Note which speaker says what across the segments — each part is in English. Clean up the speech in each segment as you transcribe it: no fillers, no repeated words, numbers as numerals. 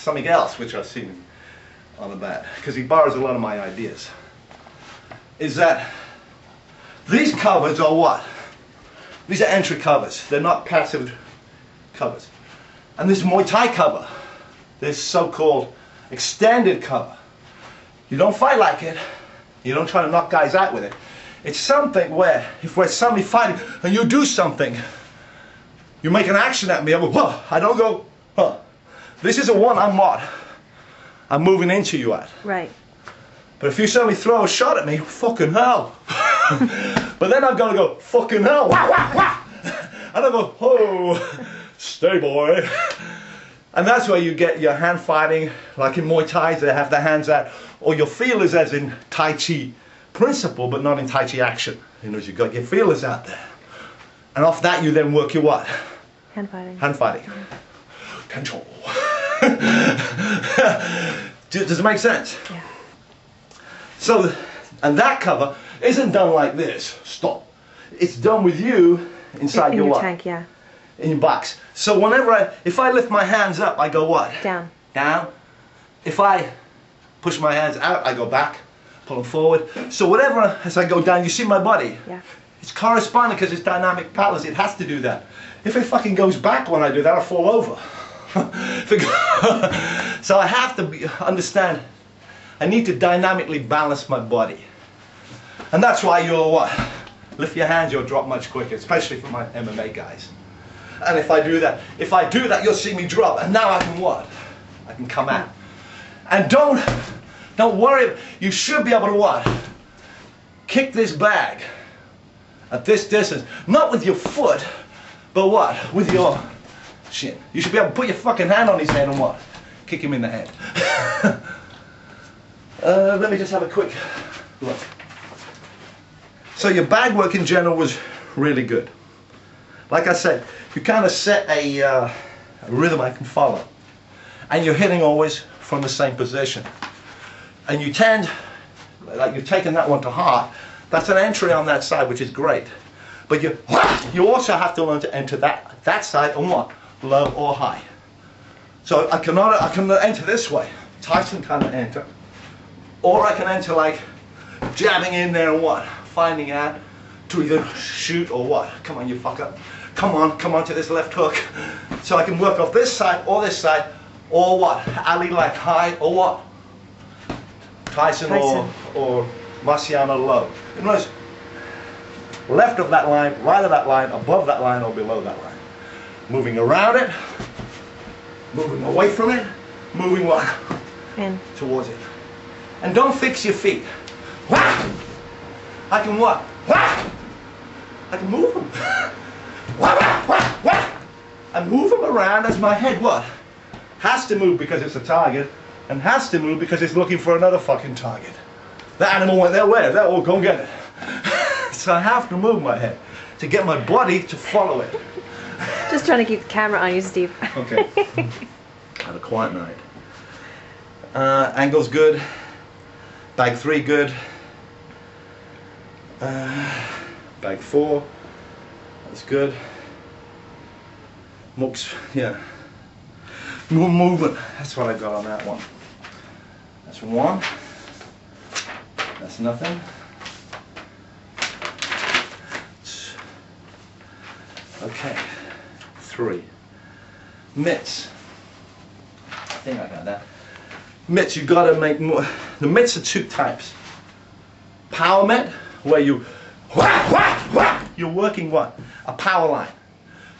Speaker 1: something else which I've seen on the bat, because he borrows a lot of my ideas, is that these covers are what? These are entry covers. They're not passive covers. And this is Muay Thai cover. This so-called extended cover. You don't fight like it. You don't try to knock guys out with it. It's something where, if we're suddenly fighting and you do something, you make an action at me, I go, whoa. I don't go, huh. This is a one I'm what? I'm moving into you at.
Speaker 2: Right.
Speaker 1: But if you suddenly throw a shot at me, fucking hell. But then I'm going to go, fucking hell. Wah, wah, wah. And I go, oh, stay boy. And that's where you get your hand fighting, like in Muay Thai, they have their hands out, or your feelers as in Tai Chi principle, but not in Tai Chi action. You know, you got your feelers out there. And off that you then work your what?
Speaker 2: Hand fighting.
Speaker 1: Hand fighting. Control. Does it make sense?
Speaker 2: Yeah.
Speaker 1: So, and that cover isn't done like this. Stop. It's done with you inside
Speaker 2: in your
Speaker 1: what?
Speaker 2: tank, yeah.
Speaker 1: In your box. So whenever if I lift my hands up, I go what?
Speaker 2: Down.
Speaker 1: Down. If I push my hands out, I go back, pull them forward. So whatever, as I go down, you see my body?
Speaker 2: Yeah.
Speaker 1: It's corresponding because it's dynamic balance. It has to do that. If it fucking goes back when I do that, I'll fall over. So I have to understand, I need to dynamically balance my body. And that's why you'll what? Lift your hands, you'll drop much quicker, especially for my MMA guys. And if I do that, you'll see me drop. And now I can what? I can come out. And don't worry, you should be able to what? Kick this bag at this distance. Not with your foot, but what? With your shin. You should be able to put your fucking hand on his head and what? Kick him in the head. Let me just have a quick look. So your bag work in general was really good. Like I said, you kind of set a rhythm I can follow. And you're hitting always from the same position. And you tend, like you've taken that one to heart, that's an entry on that side, which is great. But you also have to learn to enter that side on what? Low or high. So I can enter this way, Tyson kind of enter. Or I can enter like jabbing in there and what? Finding out to either shoot or what? Come on, you fucker. Come on to this left hook. So I can work off this side, or what? Ali like high, or what? Tyson. or Marciano low. In other words, left of that line, right of that line, above that line, or below that line. Moving around it, moving away from it, moving what?
Speaker 2: In. Towards
Speaker 1: it. And don't fix your feet. Whack! I can what? Whack! I can move them. Whack, whack, whack, whack! I move them around as my head what? Has to move because it's a target, and has to move because it's looking for another fucking target. The animal went their way, that will go get it. So I have to move my head to get my body to follow it.
Speaker 2: Just trying to keep the camera on you, Steve.
Speaker 1: Okay. Had a quiet night. Angle's good. Bag 3 good. Bag 4. That's good. Mooks, yeah. More movement. That's what I got on that one. That's 1. That's nothing. Okay. 3. Mitts. I think I got that. Mitts, you got to make more. The mitts are 2 types. Power mitt, where you whack, whack, whack. You're working what? A power line.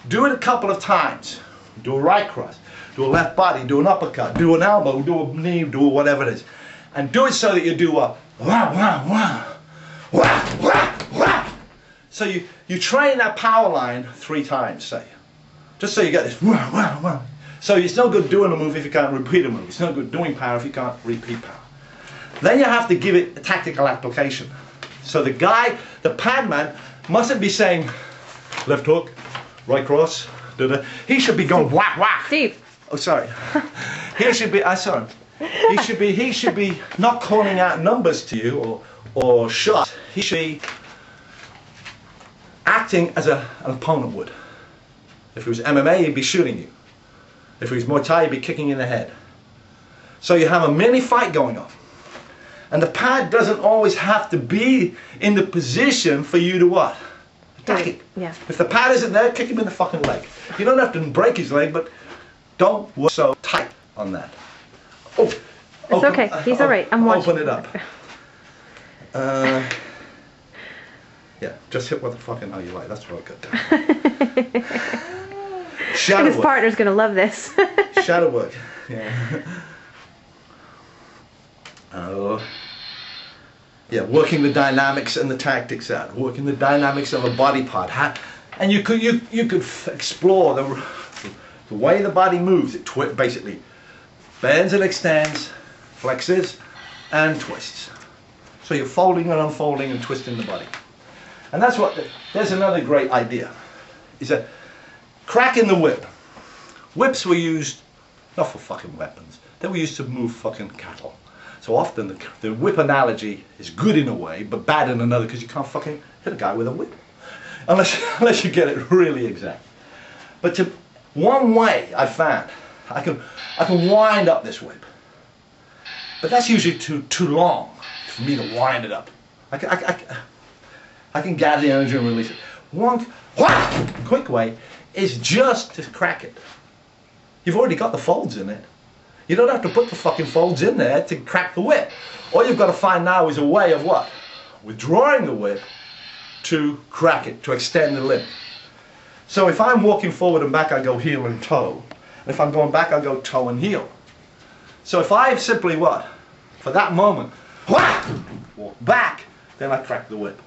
Speaker 1: Do it a couple of times. Do a right cross. Do a left body. Do an uppercut. Do an elbow. Do a knee. Do whatever it is. And do it so that you do a wah, wah, wah. Wah, wah, wah. So you train that power line 3 times, say. Just so you get this wah, wah, wah. So it's no good doing a move if you can't repeat a move. It's no good doing power if you can't repeat power. Then you have to give it a tactical application. So the guy, the pad man, mustn't be saying left hook, right cross, da-da. He should be going whack, whack.
Speaker 2: Steve.
Speaker 1: Oh, sorry. He should be, sorry. He should be not calling out numbers to you or shots. He should be acting as an opponent would. If it was MMA, he'd be shooting you. If it was Muay Thai, he'd be kicking you in the head. So you have a mini fight going on. And the pad doesn't always have to be in the position for you to what? Attack it.
Speaker 2: Yeah.
Speaker 1: If the pad isn't there, kick him in the fucking leg. You don't have to break his leg, but don't work so tight on that. Oh,
Speaker 2: it's okay. He's all right. I'm watching.
Speaker 1: Open it up. Yeah, just hit what the fucking you like. That's what I got done. Shadow
Speaker 2: His
Speaker 1: work.
Speaker 2: partner's gonna love this.
Speaker 1: Shadow work. Yeah. Oh. Yeah, working the dynamics and the tactics out. Working the dynamics of a body part. And you could explore the way the body moves. It basically bends and extends, flexes, and twists. So you're folding and unfolding and twisting the body. And that's what, there's another great idea, is that cracking the whip. Whips were used, not for fucking weapons, they were used to move fucking cattle. So often the whip analogy is good in a way, but bad in another, because you can't fucking hit a guy with a whip. Unless you get it really exact. But one way I found, I can wind up this whip. But that's usually too long for me to wind it up. I can gather the energy and release it. One quick way is just to crack it. You've already got the folds in it. You don't have to put the fucking folds in there to crack the whip. All you've got to find now is a way of what? Withdrawing the whip to crack it, to extend the limb. So if I'm walking forward and back, I go heel and toe. And if I'm going back, I go toe and heel. So if I simply what? For that moment, walk back, then I crack the whip.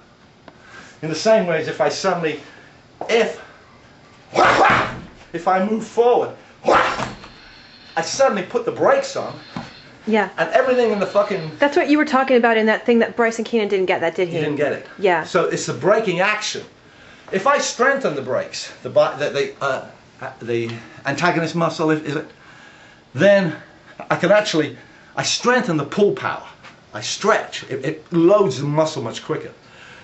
Speaker 1: In the same way as if I suddenly, if I move forward, I suddenly put the brakes on.
Speaker 2: Yeah.
Speaker 1: And everything in the fucking...
Speaker 2: That's what you were talking about in that thing that Bryson Keenan didn't get, that did he?
Speaker 1: He didn't get it.
Speaker 2: Yeah.
Speaker 1: So it's the braking action. If I strengthen the brakes, the antagonist muscle, is it? Then I can actually, I strengthen the pull power. I stretch. It loads the muscle much quicker.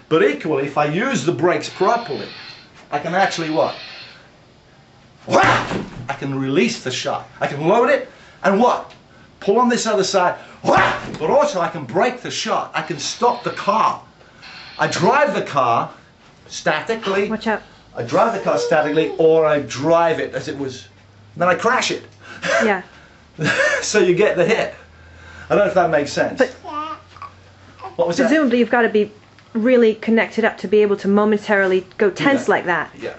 Speaker 1: But equally, if I use the brakes properly, I can actually what? I can release the shot. I can load it and what? Pull on this other side. But also I can break the shot. I can stop the car. I drive the car statically.
Speaker 2: Watch out.
Speaker 1: I drive the car statically, or I drive it as it was. Then I crash it.
Speaker 2: Yeah.
Speaker 1: So you get the hit. I don't know if that makes sense.
Speaker 2: But
Speaker 1: what was that?
Speaker 2: presumably you've got to be really connected up to be able to momentarily go tense like that.
Speaker 1: Yeah.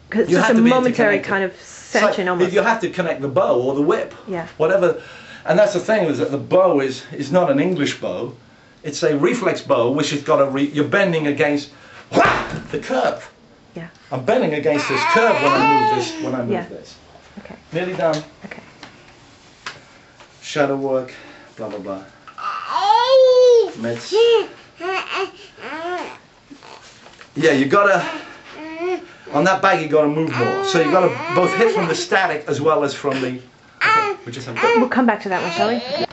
Speaker 2: Because it's
Speaker 1: You
Speaker 2: just
Speaker 1: have
Speaker 2: a
Speaker 1: to be
Speaker 2: momentary
Speaker 1: interconnected.
Speaker 2: kind of
Speaker 1: It's like,
Speaker 2: session almost.
Speaker 1: you have to connect the bow or the whip.
Speaker 2: Yeah.
Speaker 1: Whatever. And that's the thing, is that the bow is not an English bow. It's a reflex bow, which has got you're bending against the curve.
Speaker 2: Yeah.
Speaker 1: I'm bending against this curve when I move this.
Speaker 2: Okay.
Speaker 1: Nearly done.
Speaker 2: Okay.
Speaker 1: Shadow work, blah blah blah. Mitts. Yeah, you gotta, on that bag you gotta move more. So you gotta both hit from the static as well as from the, okay, we just have
Speaker 2: We'll come back to that one, shall we?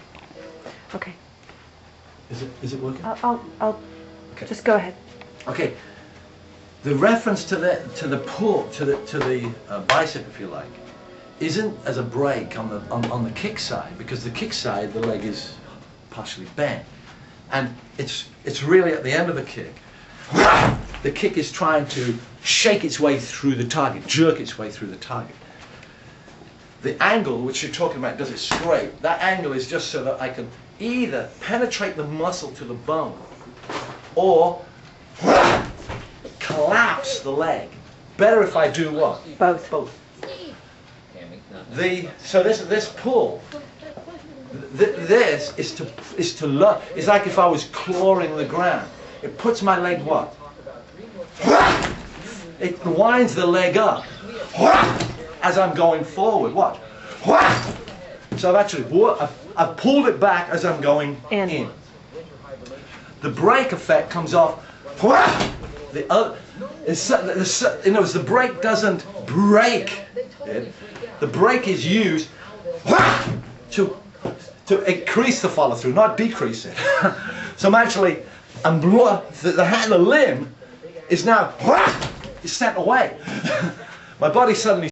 Speaker 2: Okay.
Speaker 1: Is it working?
Speaker 2: I'll
Speaker 1: Okay.
Speaker 2: just go ahead.
Speaker 1: Okay. The reference to the pull, to the bicep, if you like, isn't as a break on the kick side, because the kick side, the leg is partially bent, and it's really at the end of the kick. The kick is trying to shake its way through the target, jerk its way through the target. The angle which you're talking about, does it straight? That angle is just so that I can either penetrate the muscle to the bone, or collapse the leg. Better if I do what?
Speaker 2: Both.
Speaker 1: Both. So this pull, this is like if I was clawing the ground. It puts my leg what? It winds the leg up as I'm going forward. What? So I've pulled it back as I'm going in. The brake effect comes off. The other, in other words, the brake doesn't break it. The brake is used to increase the follow through, not decrease it. So I'm actually, the limb is now sent away. My body suddenly